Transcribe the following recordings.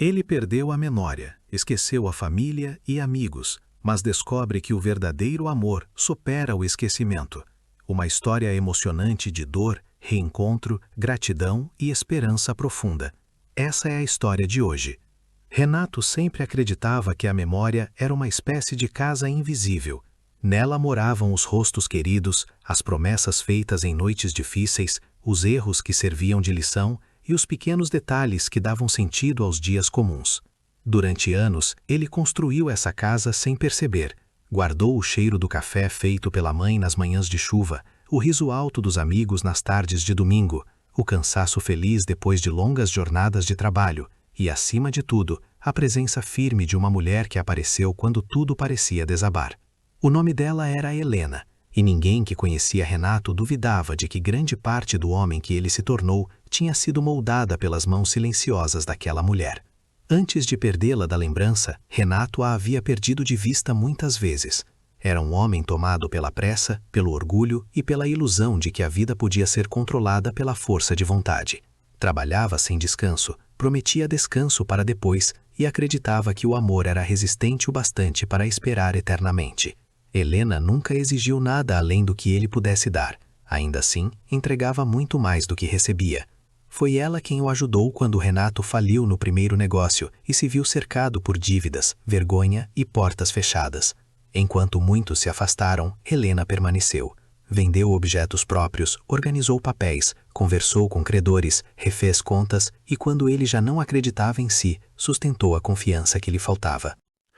Ele perdeu a memória, esqueceu a família e amigos, mas descobre que o verdadeiro amor supera o esquecimento. Uma história emocionante de dor, reencontro, gratidão e esperança profunda. Essa é a história de hoje. Renato sempre acreditava que a memória era uma espécie de casa invisível. Nela moravam os rostos queridos, as promessas feitas em noites difíceis, os erros que serviam de lição e os pequenos detalhes que davam sentido aos dias comuns. Durante anos, ele construiu essa casa sem perceber. Guardou o cheiro do café feito pela mãe nas manhãs de chuva, o riso alto dos amigos nas tardes de domingo, o cansaço feliz depois de longas jornadas de trabalho e, acima de tudo, a presença firme de uma mulher que apareceu quando tudo parecia desabar. O nome dela era Helena, e ninguém que conhecia Renato duvidava de que grande parte do homem que ele se tornou tinha sido moldada pelas mãos silenciosas daquela mulher. Antes de perdê-la da lembrança, Renato a havia perdido de vista muitas vezes. Era um homem tomado pela pressa, pelo orgulho e pela ilusão de que a vida podia ser controlada pela força de vontade. Trabalhava sem descanso, prometia descanso para depois e acreditava que o amor era resistente o bastante para esperar eternamente. Helena nunca exigiu nada além do que ele pudesse dar. Ainda assim, entregava muito mais do que recebia. Foi ela quem o ajudou quando Renato faliu no primeiro negócio e se viu cercado por dívidas, vergonha e portas fechadas. Enquanto muitos se afastaram, Helena permaneceu. Vendeu objetos próprios, organizou papéis, conversou com credores, refez contas e, quando ele já não acreditava em si, sustentou a confiança que lhe faltava.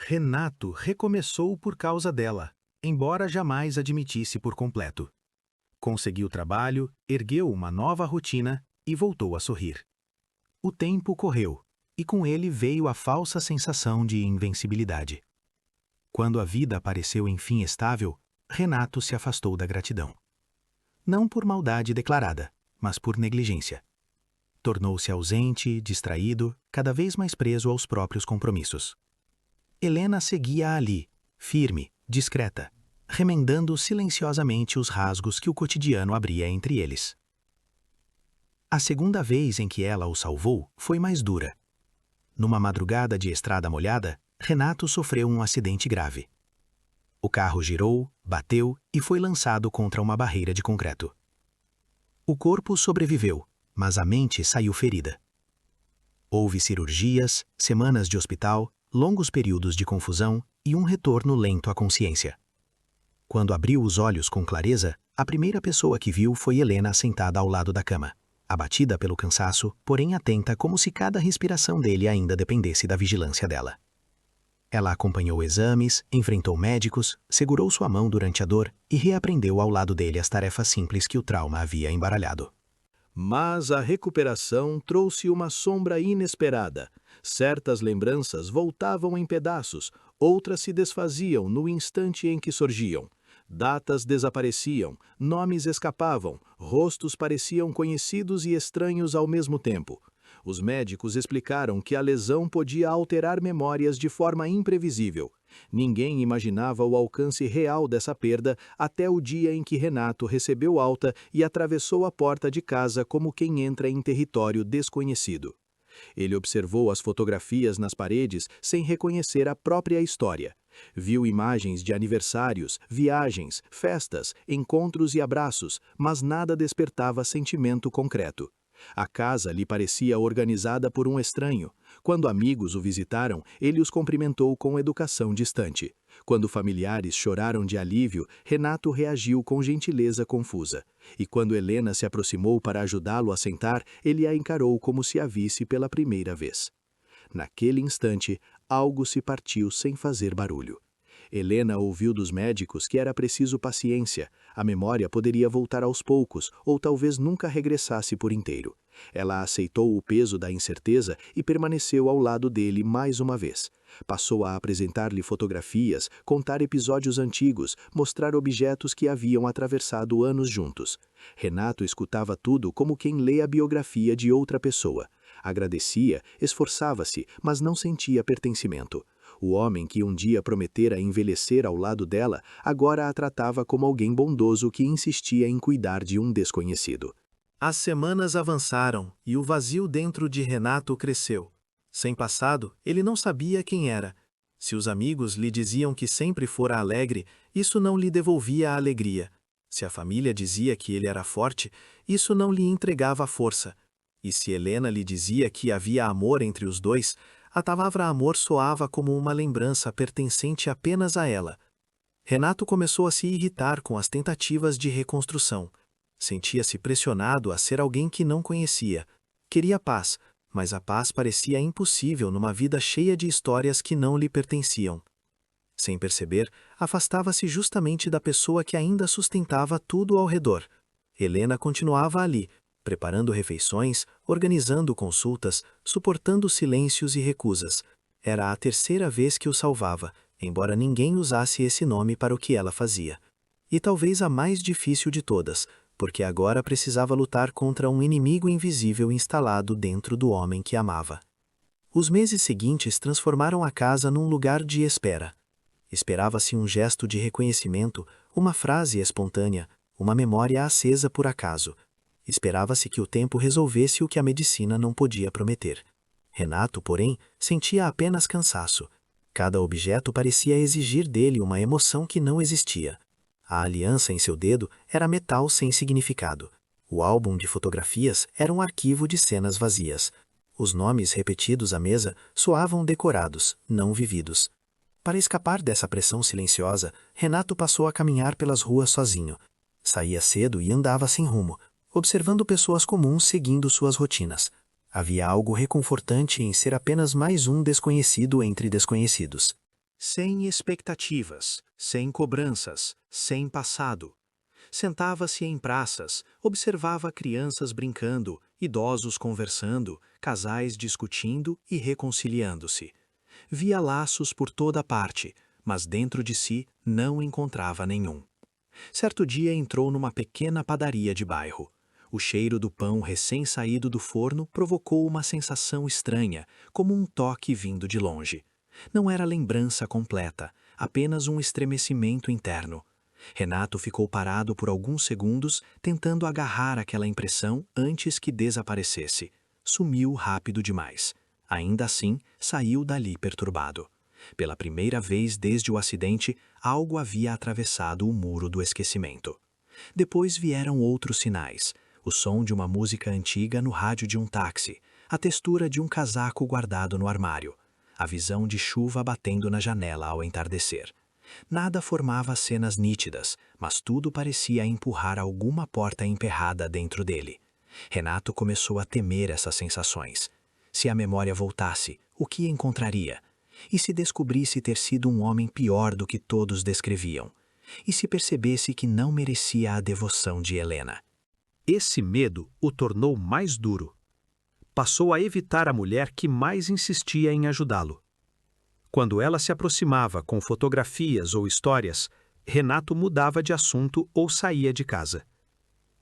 Renato recomeçou por causa dela, embora jamais admitisse por completo. Conseguiu trabalho, ergueu uma nova rotina e voltou a sorrir. O tempo correu, e com ele veio a falsa sensação de invencibilidade. Quando a vida pareceu enfim estável, Renato se afastou da gratidão. Não por maldade declarada, mas por negligência. Tornou-se ausente, distraído, cada vez mais preso aos próprios compromissos. Helena seguia ali, firme, discreta, remendando silenciosamente os rasgos que o cotidiano abria entre eles. A segunda vez em que ela o salvou foi mais dura. Numa madrugada de estrada molhada, Renato sofreu um acidente grave. O carro girou, bateu e foi lançado contra uma barreira de concreto. O corpo sobreviveu, mas a mente saiu ferida. Houve cirurgias, semanas de hospital, longos períodos de confusão e um retorno lento à consciência. Quando abriu os olhos com clareza, a primeira pessoa que viu foi Helena sentada ao lado da cama, abatida pelo cansaço, porém atenta como se cada respiração dele ainda dependesse da vigilância dela. Ela acompanhou exames, enfrentou médicos, segurou sua mão durante a dor e reaprendeu ao lado dele as tarefas simples que o trauma havia embaralhado. Mas a recuperação trouxe uma sombra inesperada. Certas lembranças voltavam em pedaços, outras se desfaziam no instante em que surgiam. Datas desapareciam, nomes escapavam, rostos pareciam conhecidos e estranhos ao mesmo tempo. Os médicos explicaram que a lesão podia alterar memórias de forma imprevisível. Ninguém imaginava o alcance real dessa perda até o dia em que Renato recebeu alta e atravessou a porta de casa como quem entra em território desconhecido. Ele observou as fotografias nas paredes sem reconhecer a própria história. Viu imagens de aniversários, viagens, festas, encontros e abraços, mas nada despertava sentimento concreto. A casa lhe parecia organizada por um estranho. Quando amigos o visitaram, ele os cumprimentou com educação distante. Quando familiares choraram de alívio, Renato reagiu com gentileza confusa. E quando Helena se aproximou para ajudá-lo a sentar, ele a encarou como se a visse pela primeira vez. Naquele instante, algo se partiu sem fazer barulho. Helena ouviu dos médicos que era preciso paciência, a memória poderia voltar aos poucos ou talvez nunca regressasse por inteiro. Ela aceitou o peso da incerteza e permaneceu ao lado dele mais uma vez. Passou a apresentar-lhe fotografias, contar episódios antigos, mostrar objetos que haviam atravessado anos juntos. Renato escutava tudo como quem lê a biografia de outra pessoa. Agradecia, esforçava-se, mas não sentia pertencimento. O homem que um dia prometera envelhecer ao lado dela, agora a tratava como alguém bondoso que insistia em cuidar de um desconhecido. As semanas avançaram e o vazio dentro de Renato cresceu. Sem passado, ele não sabia quem era. Se os amigos lhe diziam que sempre fora alegre, isso não lhe devolvia a alegria. Se a família dizia que ele era forte, isso não lhe entregava a força. E se Helena lhe dizia que havia amor entre os dois, a palavra amor soava como uma lembrança pertencente apenas a ela. Renato começou a se irritar com as tentativas de reconstrução. Sentia-se pressionado a ser alguém que não conhecia. Queria paz, mas a paz parecia impossível numa vida cheia de histórias que não lhe pertenciam. Sem perceber, afastava-se justamente da pessoa que ainda sustentava tudo ao redor. Helena continuava ali, preparando refeições, organizando consultas, suportando silêncios e recusas. Era a terceira vez que o salvava, embora ninguém usasse esse nome para o que ela fazia. E talvez a mais difícil de todas, porque agora precisava lutar contra um inimigo invisível instalado dentro do homem que amava. Os meses seguintes transformaram a casa num lugar de espera. Esperava-se um gesto de reconhecimento, uma frase espontânea, uma memória acesa por acaso. Esperava-se que o tempo resolvesse o que a medicina não podia prometer. Renato, porém, sentia apenas cansaço. Cada objeto parecia exigir dele uma emoção que não existia. A aliança em seu dedo era metal sem significado. O álbum de fotografias era um arquivo de cenas vazias. Os nomes repetidos à mesa soavam decorados, não vividos. Para escapar dessa pressão silenciosa, Renato passou a caminhar pelas ruas sozinho. Saía cedo e andava sem rumo, observando pessoas comuns seguindo suas rotinas. Havia algo reconfortante em ser apenas mais um desconhecido entre desconhecidos. Sem expectativas, sem cobranças, sem passado. Sentava-se em praças, observava crianças brincando, idosos conversando, casais discutindo e reconciliando-se. Via laços por toda parte, mas dentro de si não encontrava nenhum. Certo dia entrou numa pequena padaria de bairro. O cheiro do pão recém-saído do forno provocou uma sensação estranha, como um toque vindo de longe. Não era lembrança completa, apenas um estremecimento interno. Renato ficou parado por alguns segundos, tentando agarrar aquela impressão antes que desaparecesse. Sumiu rápido demais. Ainda assim, saiu dali perturbado. Pela primeira vez desde o acidente, algo havia atravessado o muro do esquecimento. Depois vieram outros sinais. O som de uma música antiga no rádio de um táxi, a textura de um casaco guardado no armário, a visão de chuva batendo na janela ao entardecer. Nada formava cenas nítidas, mas tudo parecia empurrar alguma porta emperrada dentro dele. Renato começou a temer essas sensações. Se a memória voltasse, o que encontraria? E se descobrisse ter sido um homem pior do que todos descreviam? E se percebesse que não merecia a devoção de Helena? Esse medo o tornou mais duro. Passou a evitar a mulher que mais insistia em ajudá-lo. Quando ela se aproximava com fotografias ou histórias, Renato mudava de assunto ou saía de casa.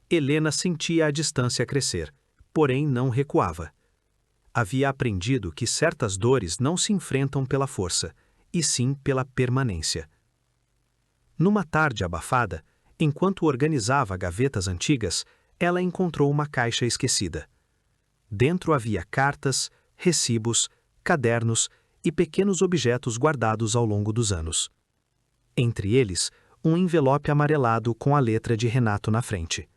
Helena sentia a distância crescer, porém não recuava. Havia aprendido que certas dores não se enfrentam pela força, e sim pela permanência. Numa tarde abafada, enquanto organizava gavetas antigas, ela encontrou uma caixa esquecida. Dentro havia cartas, recibos, cadernos e pequenos objetos guardados ao longo dos anos. Entre eles, um envelope amarelado com a letra de Renato na frente.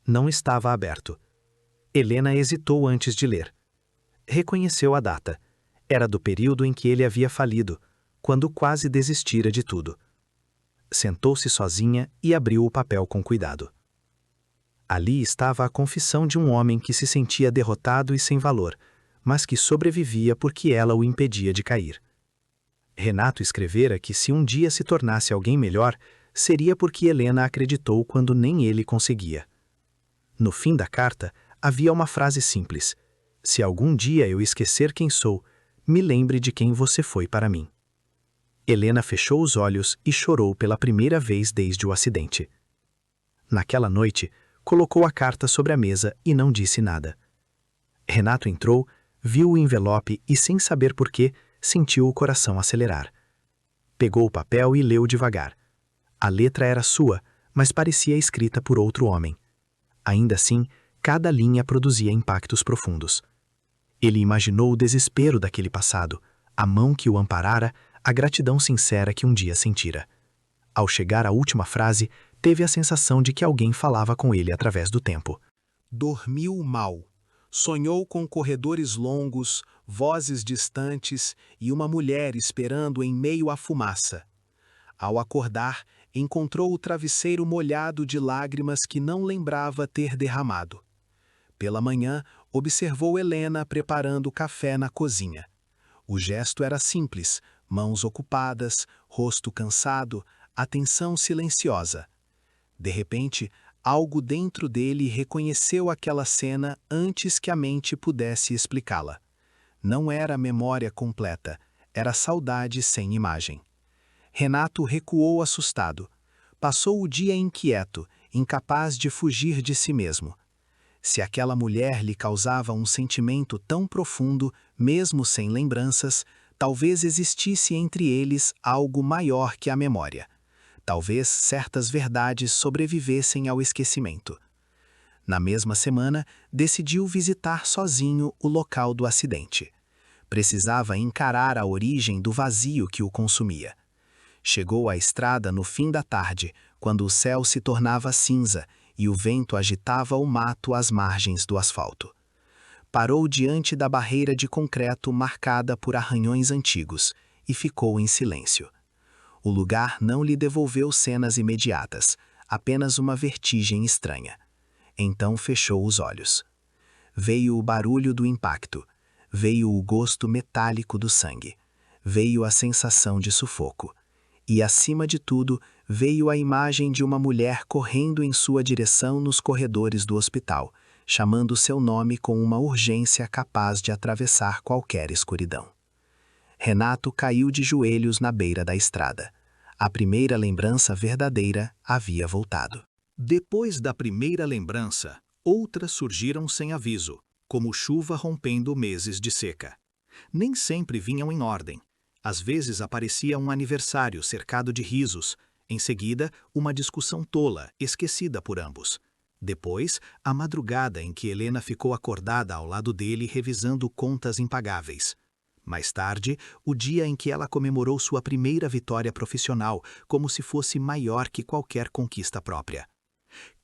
Não estava aberto. Helena hesitou antes de ler. Reconheceu a data. Era do período em que ele havia falido, quando quase desistira de tudo. Sentou-se sozinha e abriu o papel com cuidado. Ali estava a confissão de um homem que se sentia derrotado e sem valor, mas que sobrevivia porque ela o impedia de cair. Renato escrevera que se um dia se tornasse alguém melhor, seria porque Helena acreditou quando nem ele conseguia. No fim da carta, havia uma frase simples: "Se algum dia eu esquecer quem sou, me lembre de quem você foi para mim." Helena fechou os olhos e chorou pela primeira vez desde o acidente. Naquela noite, colocou a carta sobre a mesa e não disse nada. Renato entrou, viu o envelope e, sem saber por quê, sentiu o coração acelerar. Pegou o papel e leu devagar. A letra era sua, mas parecia escrita por outro homem. Ainda assim, cada linha produzia impactos profundos. Ele imaginou o desespero daquele passado, a mão que o amparara, a gratidão sincera que um dia sentira. Ao chegar à última frase, teve a sensação de que alguém falava com ele através do tempo. Dormiu mal. Sonhou com corredores longos, vozes distantes e uma mulher esperando em meio à fumaça. Ao acordar, encontrou o travesseiro molhado de lágrimas que não lembrava ter derramado. Pela manhã, observou Helena preparando café na cozinha. O gesto era simples, mãos ocupadas, rosto cansado, atenção silenciosa. De repente, algo dentro dele reconheceu aquela cena antes que a mente pudesse explicá-la. Não era memória completa, era saudade sem imagem. Renato recuou assustado. Passou o dia inquieto, incapaz de fugir de si mesmo. Se aquela mulher lhe causava um sentimento tão profundo, mesmo sem lembranças, talvez existisse entre eles algo maior que a memória. Talvez certas verdades sobrevivessem ao esquecimento. Na mesma semana, decidiu visitar sozinho o local do acidente. Precisava encarar a origem do vazio que o consumia. Chegou à estrada no fim da tarde, quando o céu se tornava cinza e o vento agitava o mato às margens do asfalto. Parou diante da barreira de concreto marcada por arranhões antigos e ficou em silêncio. O lugar não lhe devolveu cenas imediatas, apenas uma vertigem estranha. Então fechou os olhos. Veio o barulho do impacto, veio o gosto metálico do sangue, veio a sensação de sufoco. E, acima de tudo, veio a imagem de uma mulher correndo em sua direção nos corredores do hospital, chamando seu nome com uma urgência capaz de atravessar qualquer escuridão. Renato caiu de joelhos na beira da estrada. A primeira lembrança verdadeira havia voltado. Depois da primeira lembrança, outras surgiram sem aviso, como chuva rompendo meses de seca. Nem sempre vinham em ordem. Às vezes aparecia um aniversário cercado de risos, em seguida, uma discussão tola, esquecida por ambos. Depois, a madrugada em que Helena ficou acordada ao lado dele revisando contas impagáveis. Mais tarde, o dia em que ela comemorou sua primeira vitória profissional, como se fosse maior que qualquer conquista própria.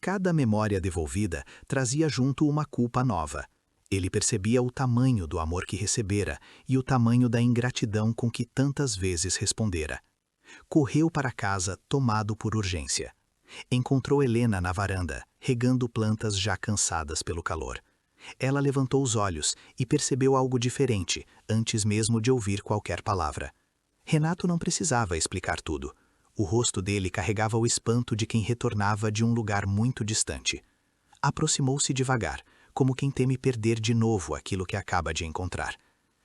Cada memória devolvida trazia junto uma culpa nova. Ele percebia o tamanho do amor que recebera e o tamanho da ingratidão com que tantas vezes respondera. Correu para casa, tomado por urgência. Encontrou Helena na varanda, regando plantas já cansadas pelo calor. Ela levantou os olhos e percebeu algo diferente, antes mesmo de ouvir qualquer palavra. Renato não precisava explicar tudo. O rosto dele carregava o espanto de quem retornava de um lugar muito distante. Aproximou-se devagar, como quem teme perder de novo aquilo que acaba de encontrar.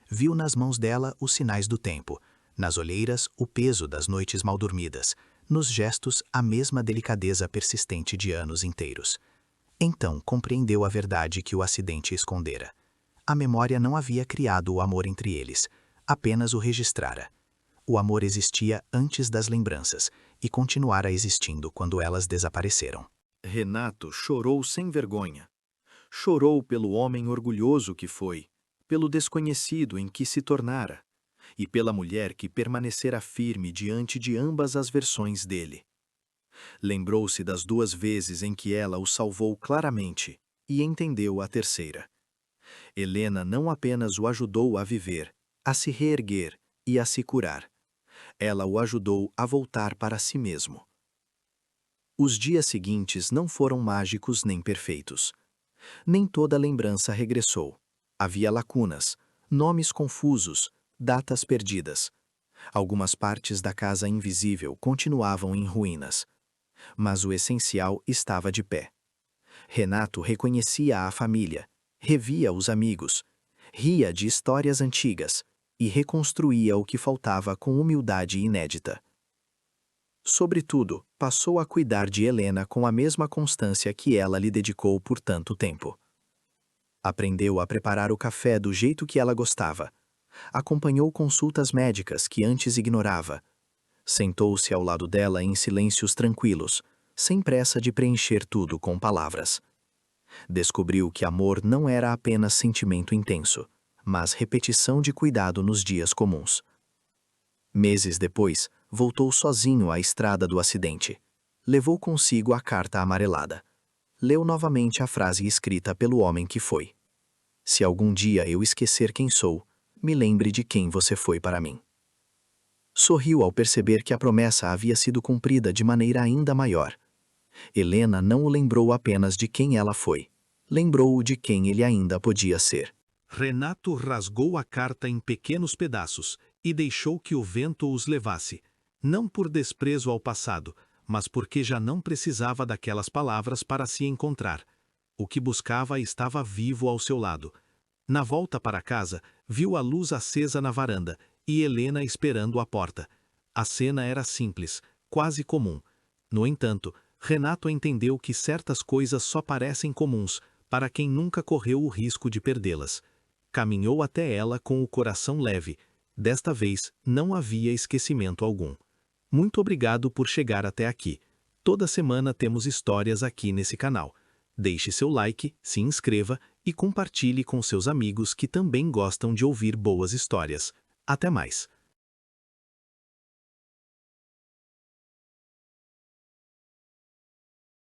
Viu nas mãos dela os sinais do tempo, nas olheiras o peso das noites mal dormidas, nos gestos a mesma delicadeza persistente de anos inteiros. Então compreendeu a verdade que o acidente escondera. A memória não havia criado o amor entre eles, apenas o registrara. O amor existia antes das lembranças e continuara existindo quando elas desapareceram. Renato chorou sem vergonha. Chorou pelo homem orgulhoso que foi, pelo desconhecido em que se tornara, e pela mulher que permanecera firme diante de ambas as versões dele. Lembrou-se das 2 vezes em que ela o salvou claramente e entendeu a terceira. Helena não apenas o ajudou a viver, a se reerguer e a se curar. Ela o ajudou a voltar para si mesmo. Os dias seguintes não foram mágicos nem perfeitos. Nem toda lembrança regressou. Havia lacunas, nomes confusos, datas perdidas. Algumas partes da casa invisível continuavam em ruínas. Mas o essencial estava de pé. Renato reconhecia a família, revia os amigos, ria de histórias antigas e reconstruía o que faltava com humildade inédita. Sobretudo, passou a cuidar de Helena com a mesma constância que ela lhe dedicou por tanto tempo. Aprendeu a preparar o café do jeito que ela gostava. Acompanhou consultas médicas que antes ignorava. Sentou-se ao lado dela em silêncios tranquilos, sem pressa de preencher tudo com palavras. Descobriu que amor não era apenas sentimento intenso, mas repetição de cuidado nos dias comuns. Meses depois, voltou sozinho à estrada do acidente. Levou consigo a carta amarelada. Leu novamente a frase escrita pelo homem que foi. Se algum dia eu esquecer quem sou, me lembre de quem você foi para mim. Sorriu ao perceber que a promessa havia sido cumprida de maneira ainda maior. Helena não o lembrou apenas de quem ela foi. Lembrou-o de quem ele ainda podia ser. Renato rasgou a carta em pequenos pedaços e deixou que o vento os levasse, não por desprezo ao passado, mas porque já não precisava daquelas palavras para se encontrar. O que buscava estava vivo ao seu lado. Na volta para casa, viu a luz acesa na varanda e Helena esperando à porta. A cena era simples, quase comum. No entanto, Renato entendeu que certas coisas só parecem comuns para quem nunca correu o risco de perdê-las. Caminhou até ela com o coração leve. Desta vez, não havia esquecimento algum. Muito obrigado por chegar até aqui. Toda semana temos histórias aqui nesse canal. Deixe seu like, se inscreva e compartilhe com seus amigos que também gostam de ouvir boas histórias. Até mais!